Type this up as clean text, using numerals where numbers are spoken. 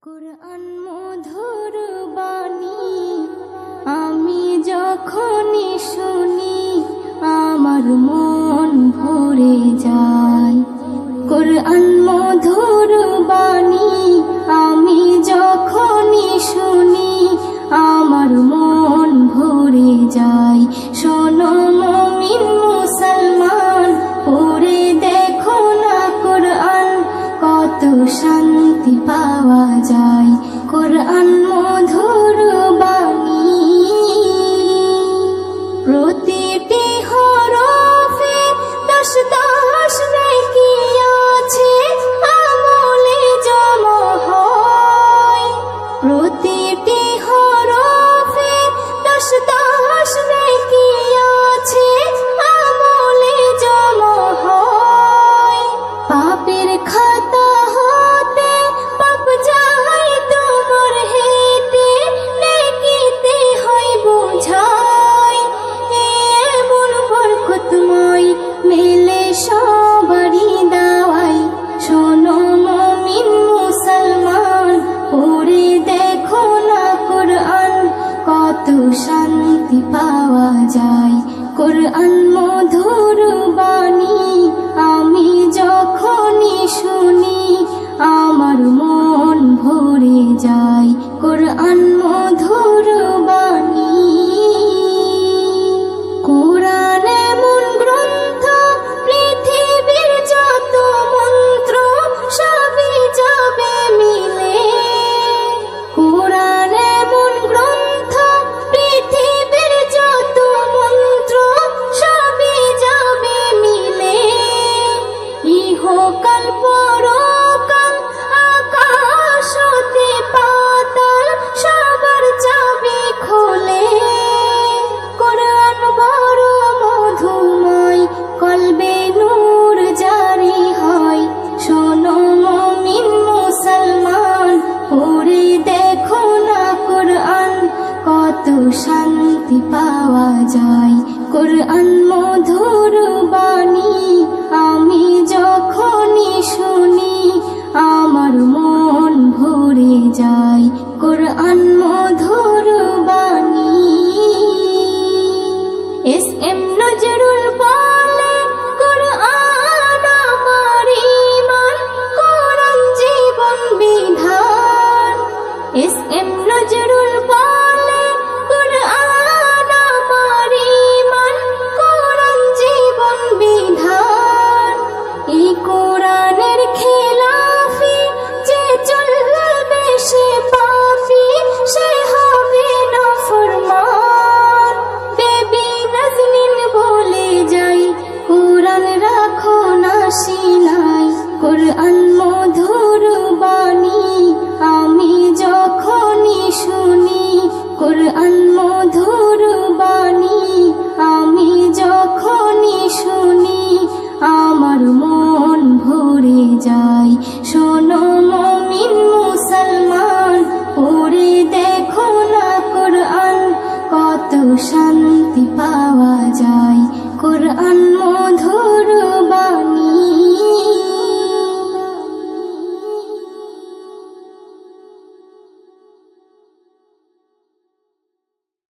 কুরআন মধুর বাণী আমি যখনই শুনি আমার মন ভরে যায়। কুরআন মধুর বাণী আমি যখনই শুনি আমার মন ভরে যায়। শোনো মুমিন মুসলমান, পড়ে দেখো না কুরআন, কত শান্তি পাওয়া যায়। কুরআন মধুর বাণী প্রতিটি হরফে 10 নেকি আছে, আমলে জমা হয়। প্রতিটি হরফে 10 নেকি আছে, আমলে জমা হয়। পাপের খাতা হতে পাপ যায় তোমার হেঁটে, নেকিতে হয় বোঝাই। এমন বরকতময় মেলে সবারই দাওয়াই। শোনো মুমিন মুসলমান, পড়ে দেখো না কুরআন, কত শান্তি পাওয়া যায়। কুরআন মধুর বাণী আমি যখনই শুনি আমার মন ভরে যায়। কুরআন মধুর বাণী কুরআন এমন গ্রন্থ, পৃথিবীর যত মন্ত্র সবই যাবে মিলে। কুরআন এমন গ্রন্থ, পৃথিবীর যত মন্ত্র সবই যাবে মিলে। ইহকাল পরকাল আকাশ হতে পাতাল সবার চাবি খোলে। কুরআন বড় মধুময়, কলবে নূর জারি হয়। শোনো মুমিন মুসলমান, পড়ে দেখো না কুরআন, কত শান্তি পাওয়া যায়। কুরআন মধুর বাণী আমি যখনই শুনি আমার মন ভরে যায়। কুরআন মধুর বাণী এস.এম. নজরুল বলে, কুরআন আমার ঈমান, কুরআন জীবন বিধান। এস.এম. নজরুল বলে, কুরআন আমার ঈমান, কুরআন জীবন বিধান। এই কুরআনের খেলাফি যে চলবে সে পাপী, সে হবে নাফরমান। বেবি নাজনীন বলে যাই, কুরআন রাখো না সিনায়। কুরআন মধুর বাণী আমি যখনই শুনি, কুরআন মধুর বাণী আমি যখনই শুনি আমার মন ভরে যায়। শোনো মুমিন মুসলমান, পড়ে দেখো না কুরআন, কত শান্তি পাওয়া যায়। কুরআন মধুর